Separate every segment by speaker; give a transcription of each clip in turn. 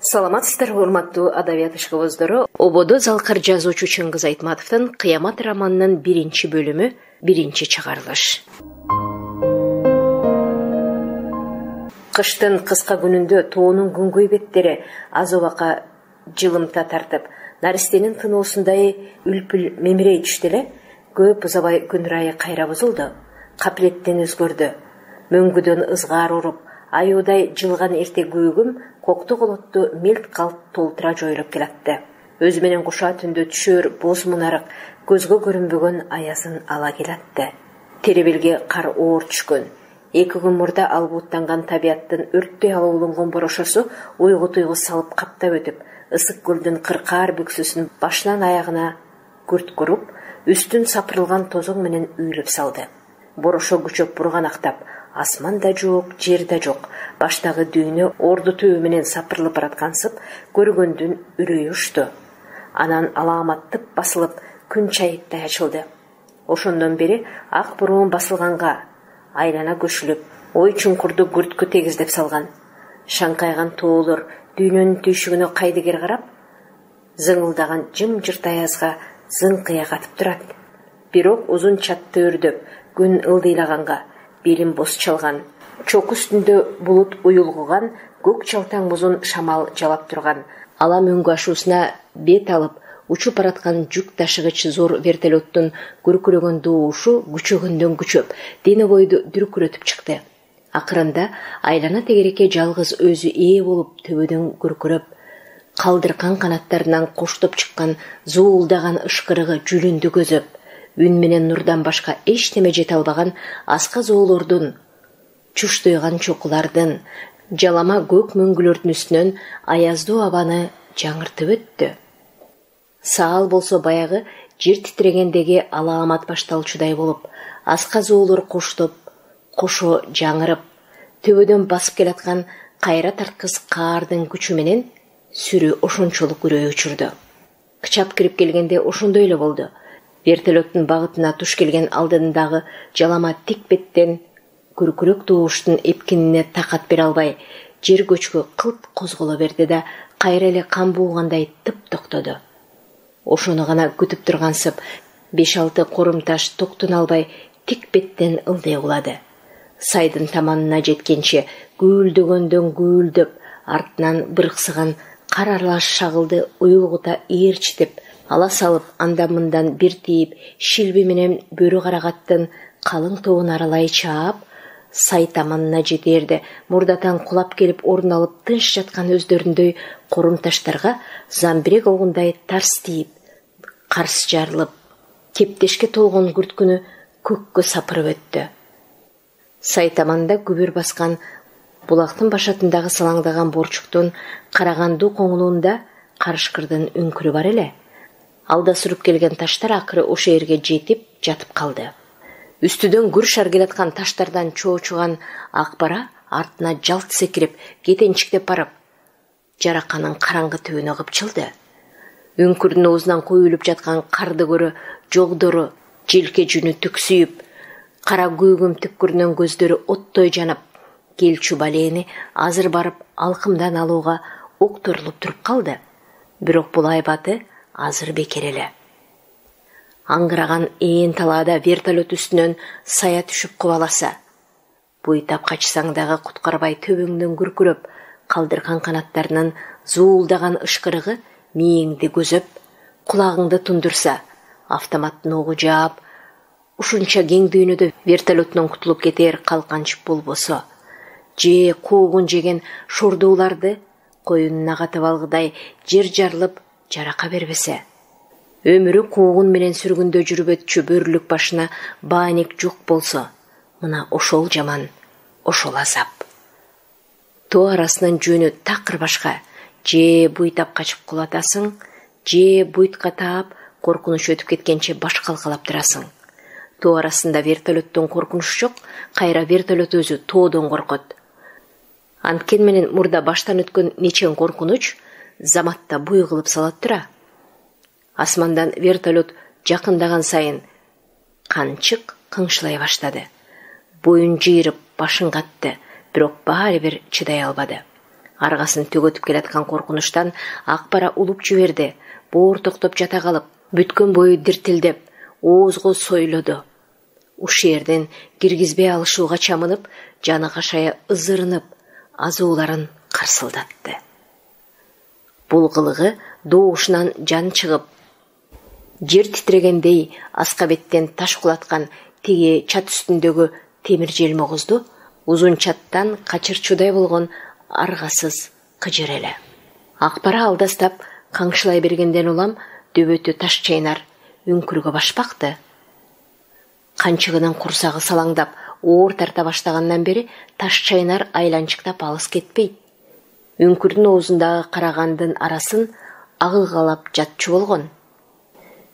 Speaker 1: Саламатсыздар, урматтуу адабият ишкыбыздары. Ободо залкар жазуучу Чыңгыз Айтматовдун Кыямат романынын 1-бөлүмү, 1-чыгарылыш. Кыштын кыска күнүндө тоонун күнгөй беттери аз убакка жылымта тартып, наристенин тыноосундай үлпүл мемирей түштү эле. Көп узабай күн ырайы кайра бузулду. Капилеттен өзгөрдү. Мөңгүдөн ызгаар уруп, аюудай жылган эрте күүгүм кокту колотту мелт калт толтура жойлоп келатты. Өзү менен куша түндө түшөр боз мунарык көзгө көрүнбөгөн аязын ала келатты. Теребелге кар оор түшкөн. 2 күн мурда албуттанган табияттын өрттөй алууланган борошосу уйгу туйгу салып каптап өтүп, ысык көлдүн кыркаар бүксүсүн башынан аягына күрт куруп, үстүн сапырылган тозоң менен үйлөп салды. Борошо күчөп бурганактап, асман да жок, жер да жок. Баштагы дүйнө орду түбү менен сапырылып бараткансып, көргөндүн үрөйү учту. Анан алааматтып басылып, күн чайыттай ачылды. Ошондон бери ак буруун басылганга айлана көшүлүп, ой чуңкурду күрткү тегиздеп салган. Шаңкайган тоолор дүйнөнүн түйшүгүнө кайдыгер карап, зыңылдаган жым-жырт аязга зыңкыя катып турат. Бирок узун чатты өрдөп, күн ылдыйлаганга белин боз чалган, чок үстүндө булут уюлгуган, көк чалтаң музун шамал жалап турган, ала мөңгү ашуусуна бет алып, учуп бараткан жүк ташыгыч зор вертолеттун күркүрөгөн дуушу күчөгөндөн күчөп, дене бойду дүркүрөтүп чыкты. Акырында айлана тегереке жалгыз өзү ээ болуп, төбөдөн күркүрөп, калдыркан канаттарынан коштоп чыккан зуулдаган ышкырыгы жүлүндү көзөп, үн менен нурдан башка эчтеме жете албаган аска зоолордун, чуштойган чокулардын, жалама көк мөңгүлөрдүн үстүнөн аяздуу абаны жаңыртып өттү. Саал болсо баягы жер титрегендеги алаамат башталчудай болуп, аска зоолор коштоп, кошо жаңырып, төбөдөн басып келаткан кайра тарткыс каардын күчү менен сүрү ошончолук үрөй учурду. Кычап кирип келгенде ошондой эле болду. Вертолеттун багытына туш келген алдындагы жалама тик беттен күркүрөк дууштун эпкинине такат бере албай, жер көчкү кылт козголо берди да, кайра эле кан буугандай тып токтоду. Ошону гана күтүп тургансып, 5-6 корум таш токтоно албай тик беттен ылдый кулады. Сайдын таманына жеткенче гүлдөгөндөн гүлдөп, артынан бырксыган кар аралаш шагылды уюлгута ээрчитип, ала салып, андан-мындан бир тийип, шилби менен бөрү карагаттын калың тоон аралай чаап, сай таманына жетерде мурдатан кулап келип орун алып тынч жаткан өздөрүндөй корум таштарга замбирек огундай тарс тийип, карс жарылып, кептешке толгон күрткүнү көккө сапырып өттү. Сай таманда күбөр баскан булактын башатындагы салаңдаган борчуктун карагандуу коңулунда карышкырдын үңкүрү бар эле. Алда сүрүп келген таштар акыры ошо жерге жетип жатып калды. Үстүдөн күр шар келаткан таштардан чоочуган ак бара артына жалт секирип, кетенчиктеп барып, жараканын караңгы түбүнө кыпчылды. Үңкүрдүн оозунан коюлуп жаткан карды көрө жогдору, желке жүнү түксүйүп, кара күүгүм түккүрүнөн көздөрү оттой жанып, келчү балени азыр барып алкымдан алууга окторулуп туруп калды. Бирок бул айбаты азыр бекер эле. Аңгыраган ээн талаада вертолет үстүнөн сая түшүп кубаласа, буйтап качсаң дагы куткарбай төбөңдөн күркүрөп, калдыркан канаттарынын зуулдаган ышкырыгы мээңди көзөп, кулагыңды тундурса, автоматтын огу жаап, ушунча кең дүйнөдө вертолеттон кутулуп кетер калканч болбосо, же коогун жеген шордууларды коюнуна катып алгыдай жер жарылып жарака бербесе, өмүрү коогун менен сүргүндө жүрүп өтчү бөрүлүк башына бааник жок болсо, мына ошол жаман, ошол азап. Тоо арасынын жөнү такыр башка, же буйтап качып кулатасың, же буйтка таап коркунуч өтүп кеткенче баш калкалап турасың. Тоо арасында вертолеттон коркунуч жок, кайра вертолет өзү тоодон коркот. Анткени менен мурда баштан өткөн нечен коркунуч заматта буй кылып салат тура. Асмандан вертолет жакындаган сайын канчык кыңшылай баштады. Боюн жыйрып, башын катты, бирок баары бир чыдай албады. Аргасын төгөтүп келаткан коркунучтан ак бара улуп жиберди. Боор токтоп жата калып, бүткөн бою диртилдеп, оозго сойлоду. Ушул жерден киргизбей алышууга чамынып, жаны кашая ызырынып, азууларын карсылдатты. Бул кылыгы доошунан жан чыгып, жер титрегендей аска беттен таш кулаткан тиги чат үстүндөгү темир желмогузду узун чаттан качырчудай болгон аргасыз кыжыр эле. Акбара алдастап каңшылай бергенден улам дөбөтү таш чайнар үңкүргө башпакты. Канчыгынын курсагы салаңдап, оор тарта баштагандан бери таш чайнар айланчыктап алыс кетпейт. Үңкүрдүн оозундагы карагандын арасын агылгалап жатчу болгон.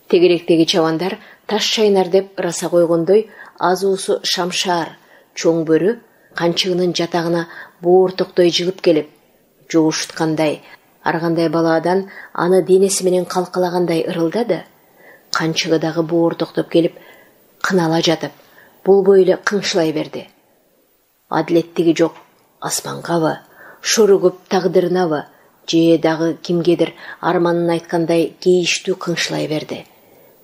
Speaker 1: Тегеректеги чабандар таш чайнар деп ыраса койгондой, азуусу шамшаар, чоң бөрү канчыгынын жатагына боор токтой жылып келип, жугуштаткандай, аргандай баладан аны денеси менен калкалагандай ырылдады. Канчыгы дагы боор токтоп келип, кынала жатып, булбой эле кыңшылай берди. Адилеттиги жок асмангабы, шорugуп тагдырынабы, же дагы кимгедир арманын айткандай кейиштүү кыңшылай берди.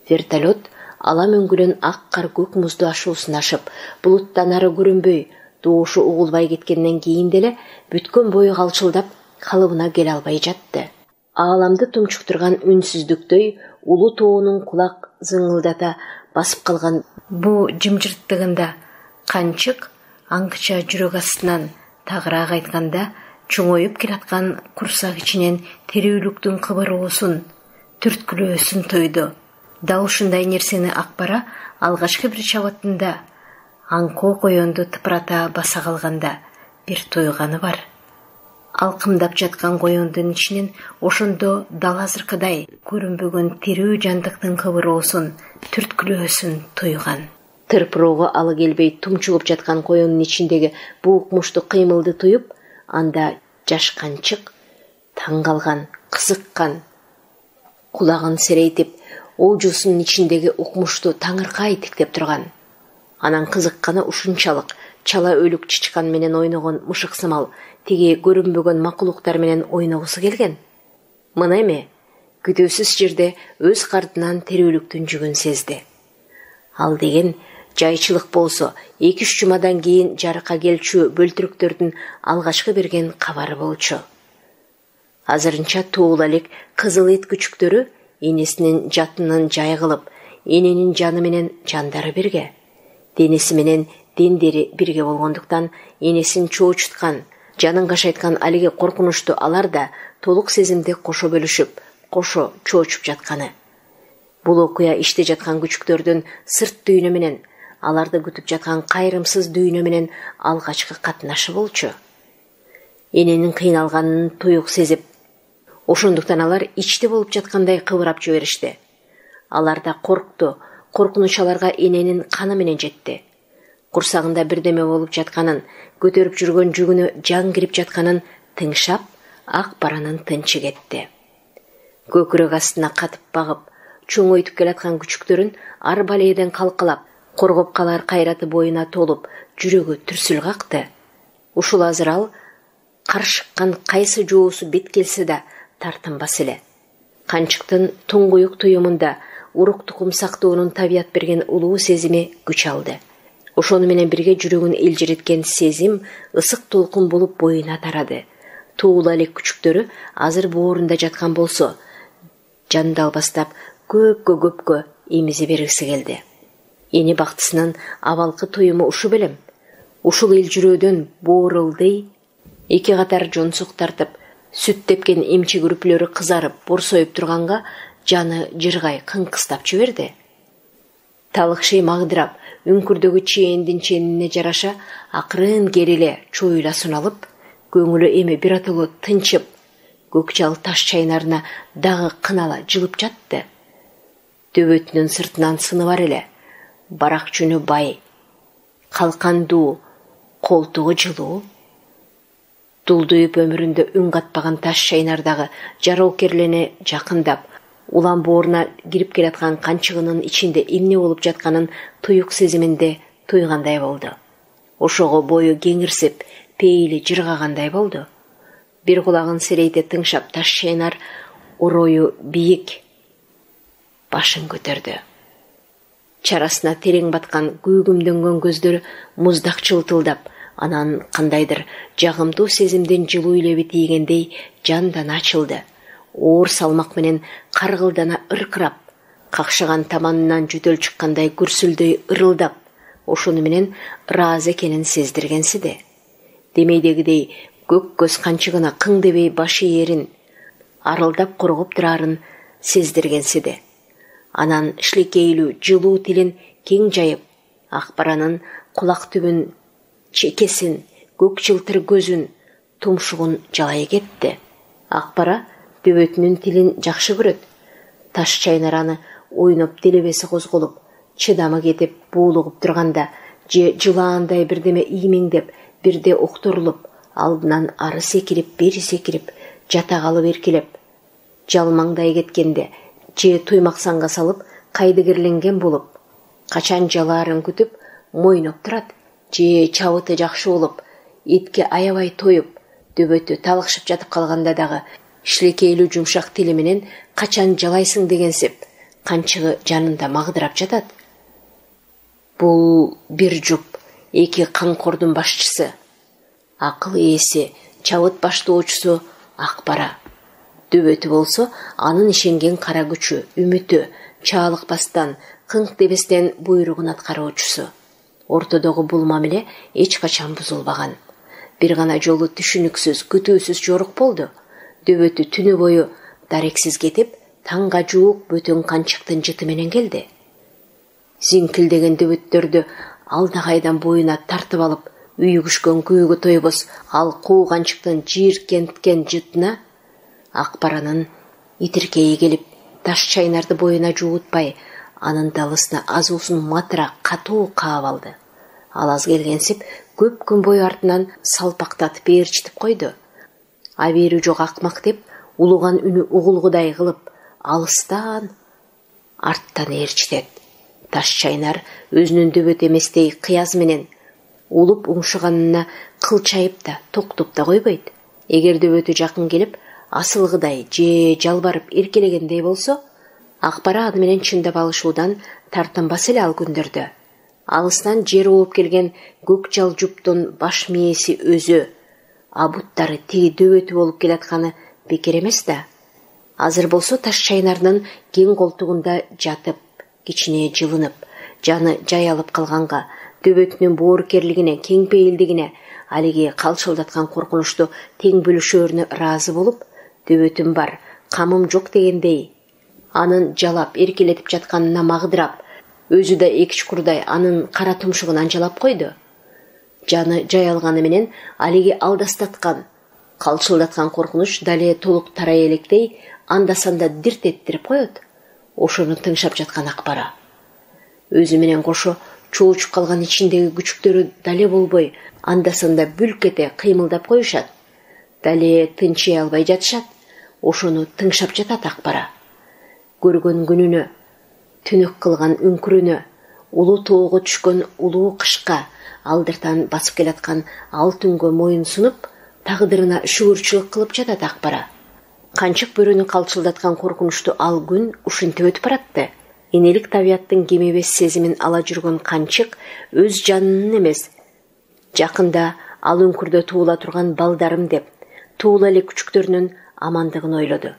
Speaker 1: Вертолет алам өңгүлөн ак кар көк музду ашуусун ашып, булуттан ары көрүнбөй, доошу угулбай кеткенден кийин деле бүткөн бою калчылдап, калыбына келе албай жатты. Ааламды тумчуктурган үнсүздүктөй улуу тоонун кулак зыңылдата басып калган бу жымжырттыгында канчык аңкыча жүрөк астынан тагыраак айтканда чоңоюп келаткан курсак ичинен терүүлүктүн кыбыроосун, түрткүлөөсүн тойду. Дал ушундай нерсени Акбара алгачкы бир чабатында аңкоо коёнду тыпырата баса калганда бир тойганы бар. Алкымдап жаткан коёндун ичинен ошондо дал азыркыдай көрүнбөгөн тирүү жандыктын кыбыроосун, түрткүлөөсүн тойган. Тырпыроого алы келбей тумчугуп жаткан коёнун ичиндеги бу укмуштуу кыймылды туюп, анда жаш канчык таң калган, кызыккан, кулагын серейтип, оожусунун ичиндеги укмушту таңыркай тиктеп турган. Анан кызыкканы ушунчалык чала өлүк чычкан менен ойногон мышык сымал тиги көрүнбөгөн макулуктар менен ойногусу келген. Мына эми күтүүсүз жерде өз картынан терүүлүктүн жүгүн сезди. Ал деген жайчылык болсо 2-3 жумадан кийин жарыкка келчү бөлтүрүктөрдүн алгачкы берген кабары болчу. Азырынча туула элек кызыл эт күчүктөрү энесинин жатынын жай кылып, эненин жаны менен жандары бирге. Денеси менен дендери бирге болгондуктан энесин чоочуткан, жанын кашайткан алиги коркунучту алар да толук сезимди кошо бөлүшүп, кошо чоочуп жатканы. Бул окуя иште жаткан күчүктөрдүн сырт дүйнө менен, аларды күтүп жаткан кайрымсыз дүйнө менен алгачкы катнашы болчу. Эненин кыйналганын туюк сезип, ошондуктан алар ичте болуп жаткандай кыбырап жиберишти. Алар да коркту, коркунуч аларга эненин каны менен жетти. Курсагында бирдеме болуп жатканын, көтөрүп жүргөн жүгүнө жан кирип жатканын тыңшап, Акбаранын тынчы кетти. Көкүрөк астына катып багып, чоңойтуп келаткан күчүктөрүн арбалейден калкалап, коргоп калар кайраты боюна толуп, жүрөгү түрсүл какты. Ушул азыр ал каршыккан кайсы жоосу бет келсе да тартынбас эле. Канчыктын туңгуюк туюмунда урук тукум сактоонун табият берген улуу сезими күч алды. Ошону менен бирге жүрөгүн элжиреткен сезим ысык толкун болуп боюна тарады. Туула элек күчүктөрү азыр боорунда жаткан болсо, жанды албастап көпкө эмизе бергиси келди. Эни бактысынын абалкы туюму ушу белем. Ушул эл жүрөөдөн боорулдый, 2 катар жонсук тартып, сүт тепкен эмчи күрүплөрү кызарып, борсоюп турганга жаны жыргай кыңкыстап жиберди. Талыкшый магдырап, үңкүрдөгү чээндин ченине жараша акырын кериле чоюла суналып, көңүлү эми биратоло тынчып, көкчал таш чайнарына дагы кынала жылып жатты. Дөбөтүнүн сыртынан сыны бар эле, барак жүнү бай, калкандуу, колтугу жылуу. Дулдуюп өмүрүндө үн катпаган таш чайнардагы жароокерлене жакындап, улам бооруна кирип келаткан канчыгынын ичинде эмне болуп жатканын туюк сезиминде туйгандай болду. Ошого бою кеңирсип, пейили жыргагандай болду. Бир кулагын серейте тыңшап Таш чайнар орою бийик башын көтөрдү. Чарасына терең баткан күйгүмдөнгөн көздөрү муздак чылтылдап, анан кандайдыр жагымдуу сезимдин жылуу леби тийгендей жандан ачылды. Оор салмак менен каргылдана ыркырап, какшаган таманынан жөтөл чыккандай күрсүлдөй ырылдап, ошону менен ыраазы экенин сездиргенсиде. Демейдегидей көк көз канчыгына кың дебей башы эрин арылдап коргоп турарын сездиргенсиде. Анан шилекейлүү жылуу тилин кең жайып, Акбаранын кулак түбүн, чекесин, көк жылтыр көзүн, тумшугун жалай кетти. Акбара дөбөтүнүн тилин жакшы көрөт. Таш чайнар аны ойноп делебеси козголуп, чыдамы кетип буулугуп турганда, же жылаандай бирдеме иймеңдеп, бирде окторулуп, алдынан ары секирип, бери секирип, жата калып эркелеп, жалмаңдай кеткенде, же туймаксанга салып, кайдыгерленген болуп, качан жалаарын күтүп, мойноп турат, же чабыты жакшы болуп, этке аябай тоюп, дөбөтү талыкшып жатып калганда дагы шилекейлүү жумшак тили менен качан жалайсың дегенсип, канчыгы жанында магдырап жатат. Бул бир жуп эки каңкордун башчысы, акыл ээси, чабыт баштоочусу Акбара. Дөбөтү болсо анын ишенген кара күчү, үмүтү, чаалыкпастан, кыңк дебестен буйругун аткаруучусу. Ортодогу бул мамиле эч качан бузулбаган. Бир гана жолу түшүнүксүз, күтүүсүз жорук болду. Дөбөтү түнү бою дарексиз кетип, таңга жуук бөтөн канчыктын жыты менен келди. Зиңкилдеген дөбөттөрдү алдагайдан боюна тартып алып, үйүгүшкөн күйгө тойбос ал куу канчыктын жийиркенткен жытына Акбаранын итиркейи келип, Таш чайнарды боюна жуутпай, анын далысына азуусун матыра катуу каап алды. Ал аз келгенсип, көп күн бою артынан салпактатып ээрчитип койду. Абийри жок акмак деп, улуган үнү угулгудай кылып, алыстан арттан ээрчитет. Таш чайнар өзүнүн дөбөт эместей кыяз менен улуп уңшуганына кылчайып да, токтоп да койбойт. Эгер дөбөтү жакын келип, асылгыдай же жалбарып эркелегендей болсо, Акбара аны менен чындап алышуудан тартынбас эле ал күндөрдө. Алыстан жер ооп келген көк жал жуптун баш мээси өзү, абуттары тиги дөбөтү болуп келатканы бекер эмес да. Азыр болсо Таш чайнардын кең колтугунда жатып, кичине жылынып, жаны жаялып калганга, дөбөтүнүн боорукерлигине, кең пейилдигине, алиги калчылдаткан коркунучту тең бөлүшөөрүнө ыраазы болуп, дөбөтүм бар, камым жок дегендей, анын жалап эркелетип жатканына магдырап, өзү да эки чукурдай анын кара тумшугунан жалап койду. Жаны жаялганы менен алиги алдастаткан, калчылдаткан коркунуч дале толук тарай электей анда-санда дирт эттирип коет. Ошону тыңшап жаткан Акбара. Өзү менен кошо чоочуп калган ичиндеги күчүктөрү дале болбой, анда-санда бүлк эте кыймылдап коюшат. Дале тынчый албай жатышат. Ошону тыңшап жатат Акбара. Көргөн күнүнө, түнөк кылган үңкүрүнө, улуу тоого түшкөн улуу кышка, алдыртан басып келаткан ал түнгө моюн сунуп, тагдырына шүгүрчүлүк кылып жатат Акбара. Канчык бөрөнү калчылдаткан коркунучту ал күн ушинтип өтүп баратты. Энелик табияттын кемебес сезимин ала жүргөн канчык өз жанынын эмес, жакында ал үңкүрдө туула турган балдарым деп, туула эле күчүктөрүнүн амандыгын ойлоду.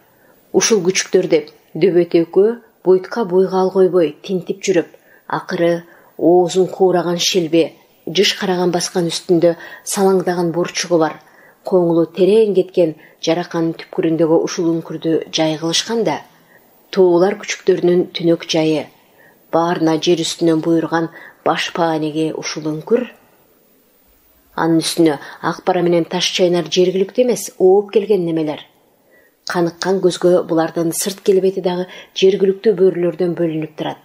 Speaker 1: Ушул күчүктөр деп дөбөт экөө буйтка буйгаал койбой тинтип жүрүп, акыры оозун куураган шилбе, жыш караган баскан үстүндө салаңдаган борчугу бар, коңулу терең кеткен жараканын түпкүрүндөгү ушул үңкүрдү жай кылышканда, тоолар күчүктөрүнүн түнөк жайы, баарына жер үстүнөн буйрган баш паанеге ушул үңкүр. Анын үстүнө Акбара менен Таш чайнар жергиликтүү эмес, ооп келген немелер. Каныккан көзгө булардын сырт келбети дагы жергиликтүү бөрүлөрдөн бөлүнүп турат.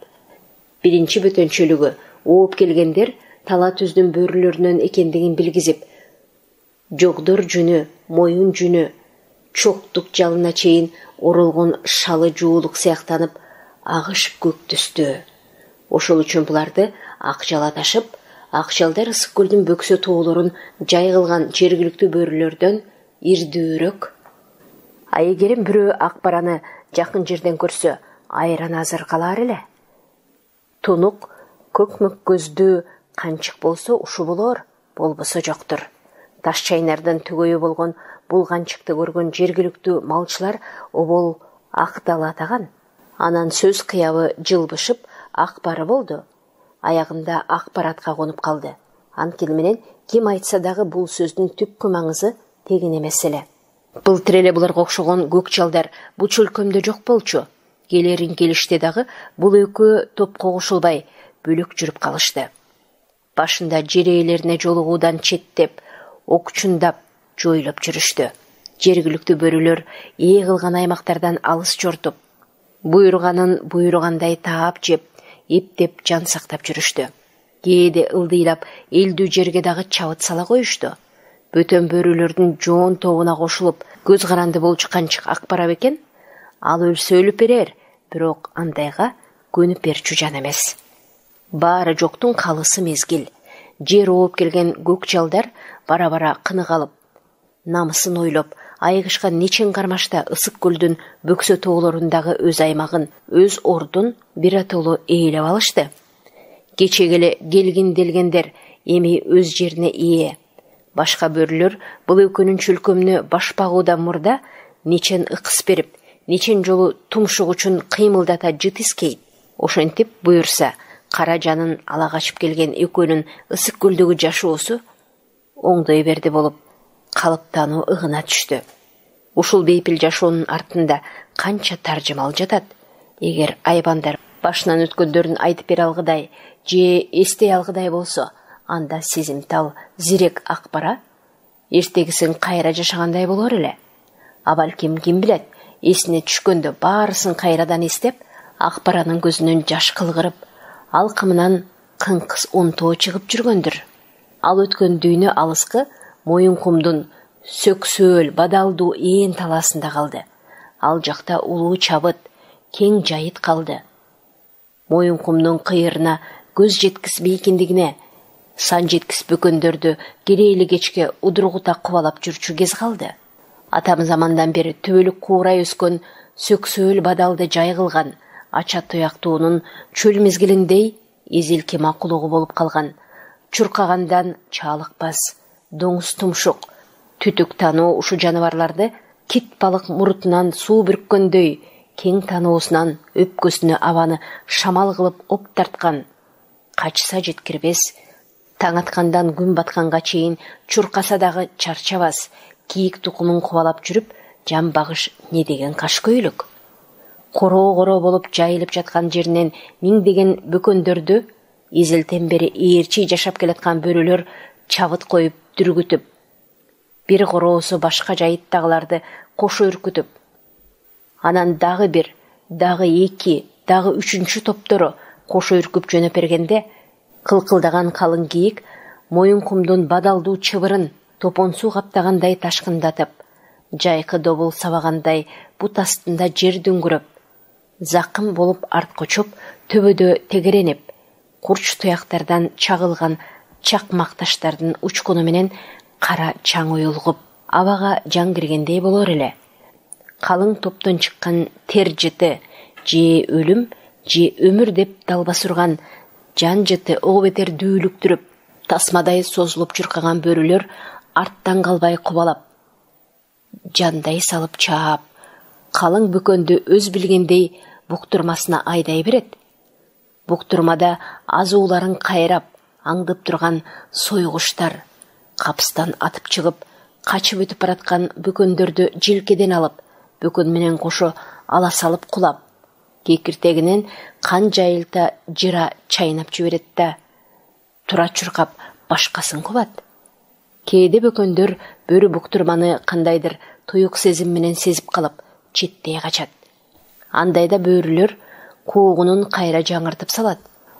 Speaker 1: Биринчи бөтөнчөлүгү ооп келгендер тала түздүн бөрүлөрүнөн экендигин билгизип, жогдор жүнү, моюн жүнү, чоктук жалына чейин оролгон шалы жуулук сыяктанып, агышып көк түстү. Ошол үчүн буларды ак жал аташып, ак жалдар ысык көлдүн бөксө тоолорун жай кылган жергиликтүү бөрүлөрдөн ирдүүрөк. А эгерим бирөө ак бараны жакын жерден көрсө, айран азыр калар эле. Тунук көкмөк көздүү канчык болсо ушу болор, болбосо жоктур. Таш чайнардан түгөйү болгон бул канчыкты көргөн жергиликтүү малчылар обол ак дала атаган. Анан сөз кыябы жылбышып ак бары болду. Аягында ак баратка конуп калды. Анткени менен ким айтса дагы бул сөздүн түпкү маңызы тегин эмес эле. Былтыр эле буларга окшогон көк жалдар бул чөлкөмдө жок болчу. Келерин келиште дагы бул экөө топко кошулбай бөлөк жүрүп калышты. Башында жер ээлерине жолугуудан четтеп, окчундап, жойлоп жүрүштү. Жергиликтүү бөрүлөр ээ кылган аймактардан алыс жортуп, буйруганын буйругандай таап жеп, эптеп жан сактап жүрүштү. Кээде ылдыйлап элдүү жерге дагы чабыт сала коюшту. Бөтөн бөрүлөрдүн жоон тобуна кошулуп, көз каранды болчу канчык ак бара бекен? Ал өлсө өлүп берер, бирок андайга көнүп берчү жан эмес. Баары жоктун калысы мезгил. Жер ооп келген көк жалдар бара-бара кынык алып, намысын ойлоп, айыгышкан нечен кармашта ысык көлдүн бөксө тоолорундагы өз аймагын, өз ордун биротоло ээлеп алышты. Кечегеле келгин-делгендер эми өз жерине ээ. Башка бөрүлөр бул экөөнүн чөлкөмүнө баш багуудан мурда нечен ыкыс берип, нечен жолу тумшук үчүн кыймылдата жытискейт. Ошентип буюрса, кара жанын ала качып келген экөөнүн ысык көлдөгү жашоосу оңдой берди болуп, калыптануу ыгына түштү. Ушул бейпил жашоонун артында канча таржымал жатат. Эгер айбандар башынан өткөндөрүн айтып бере алгыдай, же эстей алгыдай болсо, анда сезимтал, зирек ак бара эртегисин кайра жашагандай болор эле. А балким ким билет, эсине түшкөндө баарысын кайрадан эстеп, ак баранын көзүнөн жаш кылгырып, алкымынан кыңкыс онтоо чыгып жүргөндүр. Ал өткөн дүйнө алыскы Моюнкумдун сөксөөл, бадалдуу ээн талаасында калды. Ал жакта улуу чабыт, кең жайыт калды. Моюнкумдун кыйырына көз жеткиспей экендигине, сан жеткис бөкөндөрдү керейли кечке удургута кубалап жүрчү кез калды. Атам замандан бери төбөлүк куурай өскөн сөксөөл бадалды жай кылган, ача туяктуунун чөл мезгилиндей эзилки макулугу болуп калган, чуркагандан чаалыкпас, доңуз тумшук, түтүк тануу ушу жаныбарларды кит балык мурутунан суу бүрккөндөй кең таноосунан өпкөсүнө абаны шамал кылып оп тарткан, качса жеткирбес, таң аткандан күн батканга чейин чуркаса дагы чарчабас, кийик тукумун кубалап жүрүп, жан багыш не деген кашкөйлүк. Короо болуп жайылып жаткан жеринен миңдеген бөкөндөрдү эзелтен бери ээрчи жашап келаткан бөрөлөр чабыт коюп дүргүтүп, бир короосу башка жайыттагыларды кошо үркүтүп, анан дагы бир, дагы эки, дагы үчүнчү топтору кошо үркүп жөнөп бергенде, кылкылдаган калың кийик Моюнкумдун бадалдуу чыбырын топонсуу каптагандай ташкындатып, жайкы добул сабагандай бут астында жер дүңгүрөп, закым болуп арткочоп төбөдө тегеренип, курч туяктардан чагылган чакмак таштардын учкуну менен кара чаң уюлгуп, абага жан киргендей болор эле. Калың топтон чыккан тер жыты, же өлүм, же өмүр деп далбас урган жан жыты о бетер дүүлүктүрүп, тасмадай созулуп чуркаган бөрүлөр арттан калбай кубалап, жандай салып чаап, калың бөкөндү өз билгендей буктурмасына айдай берет. Буктурмада азууларын кайрап, аңдып турган сойгуштар капыстан атып чыгып, качып өтүп бараткан бөкөндөрдү желкеден алып, бөкөн менен кошо ала салып кулап, кекиртегинен кан жайылта жыра чайнап жиберет да, тура чуркап башкасын кубат. Кээде бөкөндөр бөрү буктурманы кандайдыр туюк сезим менен сезип калып, четтей качат. Андайда бөрүлөр куугунун кайра жаңыртып салат.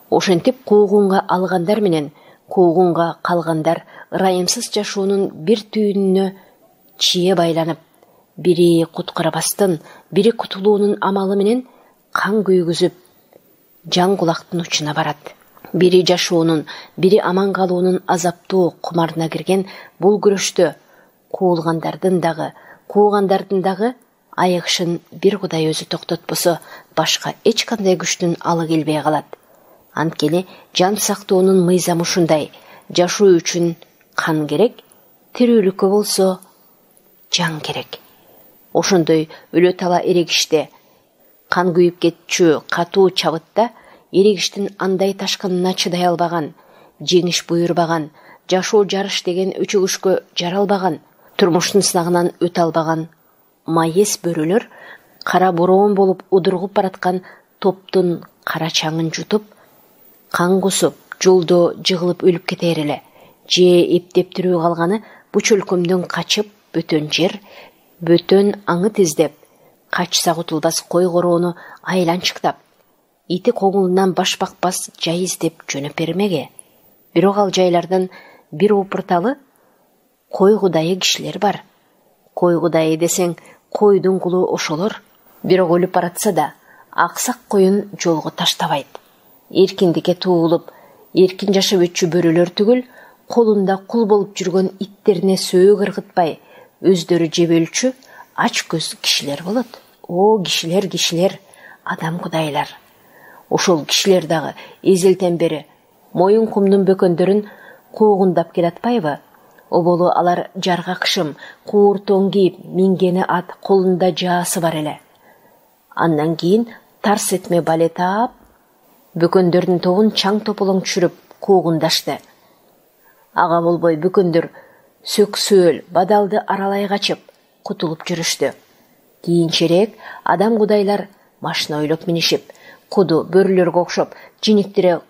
Speaker 1: Ошентип куугунга алгандар менен куугунга калгандар ырайымсыз жашоонун бир түйүнүнө чие байланып, бири куткарбастын, бири кутулуунун амалы менен кан күйгүзүп, жан кулактын учуна барат. Бири жашоонун, бири аман калуунун азаптуу кумарына кирген бул күрөштө куулгандардын дагы, куугандардын дагы айыгышын бир Кудай өзү токтотпосо, башка эч кандай күчтүн алы келбей калат. Анткени жан сактоонун мыйзамы ушундай: жашоо үчүн кан керек, тирүүлүккө болсо жан керек. Ошондой өлө тала эрегиште кан күйүп кетчү катуу чабытта эрегиштин андай ташкынына чыдай албаган, жеңиш буйрбаган, жашоо жарыш деген өчөгүшкө жаралбаган, турмуштун сынагынан өтө албаган майес бөрөлөр кара бороон болуп удургуп бараткан топтун кара чаңын жутуп, кан кусуп, жолдо жыгылып өлүп кетер эле. Же эптеп тирүү калганы бу чөлкөмдөн качып, бөтөн жер, бөтөн аңыт издеп, качса кутулбас кой короону айланчыктап, ити коңулунан баш бакпас жай издеп жөнөп бермеге. Бирок ал жайлардан бир опурталы кой кудайы кишилер бар. Кой кудайы десең, койдун кулу ошолор. Бирок өлүп баратса да, аксак коюн жолго таштабайт. Эркиндикке туулуп, эркин жашап өтчү бөрөлөр түгүл, колунда кул болуп жүргөн иттерине сөөк ыргытпай, өздөрү жеп өлчү ач көз кишилер болот. О, кишилер, адам кудайлар. Ошол кишилер дагы эзелтен бери моюн кумдун бөкөндөрүн куугундап келатпайбы? Оболу алар жарга кышым, куур тоң кийип, мингени ат, колунда жаасы бар эле. Андан кийин тарс этме бале таап, бөкөндөрдүн тобун чаң тополоң түшүрүп куугундашты. Ага болбой бөкөндөр сөксөөл, бадалды аралай качып, кутулуп жүрүштү. Кийинчерээк адам кудайлар машина ойлоп минишип, куду бөрүлөргө окшоп, жиниктире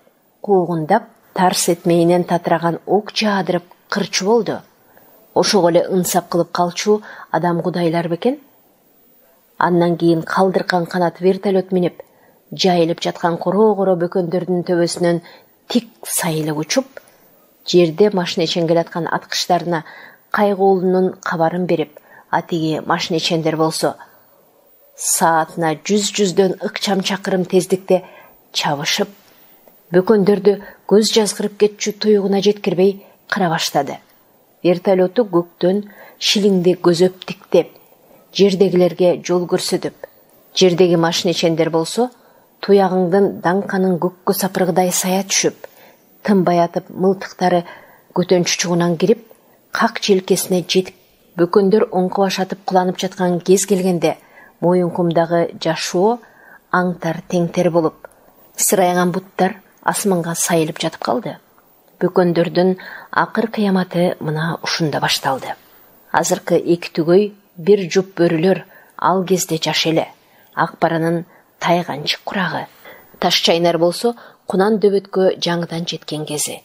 Speaker 1: куугундап, тарс этмейинен татыраган ок жаадырып кырчу болду. Ошого эле ынсап кылып калчу адам кудайлар бекен. Андан кийин калдыркан канат вертолет минип, жайылып жаткан коро-коро бөкөндөрдүн төбөсүнөн тик сайылып учуп, жерде машина ичен келаткан аткычтарына кайгуулунун кабарын берип, атиги машина ичендер болсо саатына 100-100дөн ыкчам чакырым тездикте чабышып, бөкөндөрдү көз жазгырып кетчү туйгуна жеткирбей кыра баштады. Вертолету көктөн шилиңди көзөп тиктеп, жердегилерге жол көрсөтүп, жердеги машина ичендер болсо туягыңдын даңканын көккө сапыргыдай сая түшүп, тынбай атып мылтыктары көтөнчү чугунан кирип, как желкесине жетип, бөкөндөр оңко башатып куланып жаткан кез келгенде моюнкумдагы жашоо аңтар теңтер болуп, сырайган буттар асманга сайылып жатып калды. Бөкөндөрдүн акыр кыяматы мына ушунда башталды. Азыркы эки түгөй, бир жуп бөрүлөр ал кезде жаш эле, ак баранын тайганчык курагы. Таш чайнар болсо кунан дөбөткө жаңыдан жеткен кези.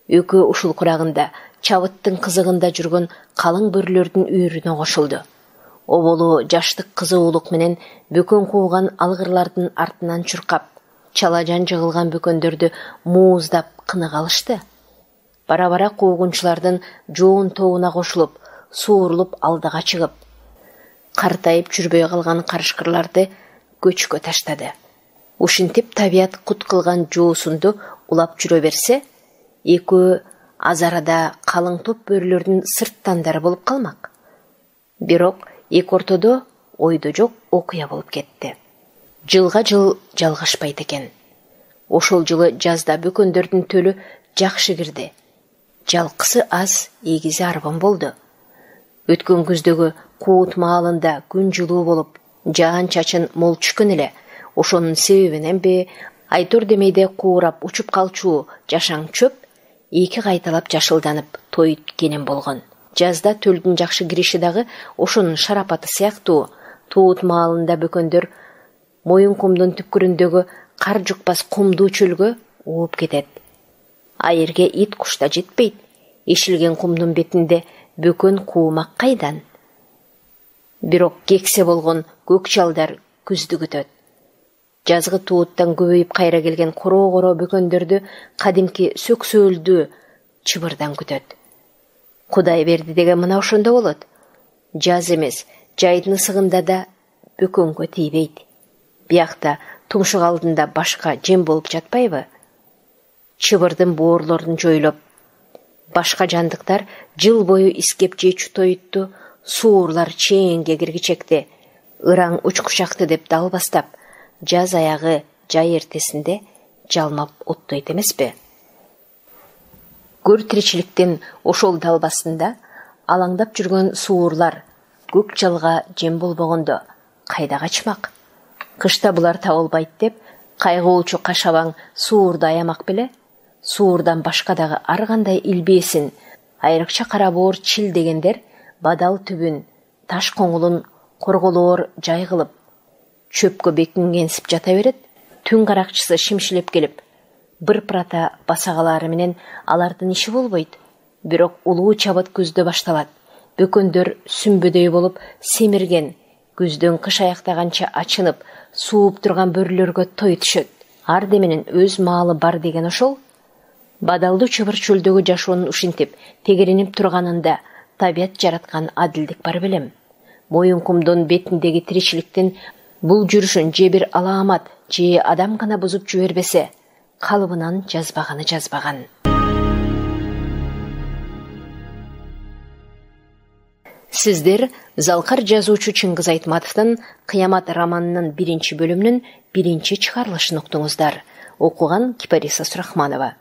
Speaker 1: Өкө ушул курагында чабыттын кызыгында жүргөн калың бөрүлөрдүн үйүрүнө кошулду. Оболу жаштык кызуулук менен бөкөн кууган алгырлардын артынан чуркап, чалажан жыгылган бөкөндөрдү мууздап кыныга алышты. Бара-бара куугунчулардын жоон тобуна кошулуп, суурулуп алдыга чыгып, картайып жүрбөй калган карышкырларды көчкө таштады. Ушинтип табият кут кылган жоосунду улап жүрө берсе, экөө аз арада калың топ бөрүлөрдүн сырттандары болуп калмак. Бирок эки ортодо ойдо жок окуя болуп кетти. Жылга жыл жалгашпайт экен. Ошол жылы жазда бөкөндөрдүн төлү жакшы кирди. Жалкысы аз, эгизи арбан болду. Өткөн күздөгү куут маалында күн жылуу болуп, жаан чачын мол түшкөн эле. Ошонун себебинен бе, айтор демейде куурап учуп калчу жашаң чөп эки кайталап жашылданып тоyut кенен болгон. Жазда төлдүн жакшы кириши дагы ошонун шарапаты сыяктуу. Туут маалында бөкөндөр моюнкумдун түпкүрүндөгү кар жукпас кумдуу чөлгө ооп кетет. Айырге ит кушта жетпейт. Эшилген кумдун бетинде бөкөн куумак кайдан? Бирок кексе болгон көк чалдар күздү күтөт. Жазгы тууттан көбөйүп кайра келген коро-коро бөкөндөрдү кадимки сөксөөлдүү чыбырдан күтөт. Кудай берди деген мына ошондо болот. Жаз эмес, жайдын ысыгында да бөкөнгө тийбейт. Биякта тумшук алдында башка жем болуп жатпайбы? Чыбырдын боорлорун жойлоп, Башка жандыктар жыл бою искеп жечү тоютту, суурлар чээнге киргичекти, ыран учкучакты деп дал бастап, жаз аягы жай эртесинде жалмап оттойт эмеспи? Көр тиричиликтин ошол далбасында алаңдап жүргөн суурлар көк жалга жем болбогондо кайда качмак? Кышта булар табылбайт деп кайгуулчу кашабаң суурду аямак беле? Суурдан башка дагы ар кандай илбээсин, айрыкча кара боор чил дегендер бадал түбүн, таш коңулун корголоор жай кылып, чөпкө бекингенсип жата берет. Түн каракчысы шимшилеп келип, бир прата басагалары менен алардын иши болбойт. Бирок улуу чабыт күздө башталат. Бөкөндөр сүмбөдөй болуп семирген, күздөн кыш аяктаганча ачынып, сууп турган бөрүлөргө той түшөт. Ар деменин өз маалы бар деген ошол. Бадалдуу чыбыр чөлдөгү жашоонун ушинтип, тегеринип турганында табият жараткан адилдик бар белем. Моюн кумдун бетиндеги тиричиликтин бул жүрүшүн же бир алаамат, же адам гана бузуп жибербесе, калыбынан жазбаганы жазбаган. Сиздер Залкар жазуучу Чыңгыз Айтматовдун Кыямат романынын 1-бөлүмүнүн 1-чи чыгарылышын уктуңуздар. Окуган Кипариса Сурахманова.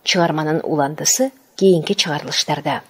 Speaker 1: Чыгарманын уландысы кийинки чыгарылыштарда.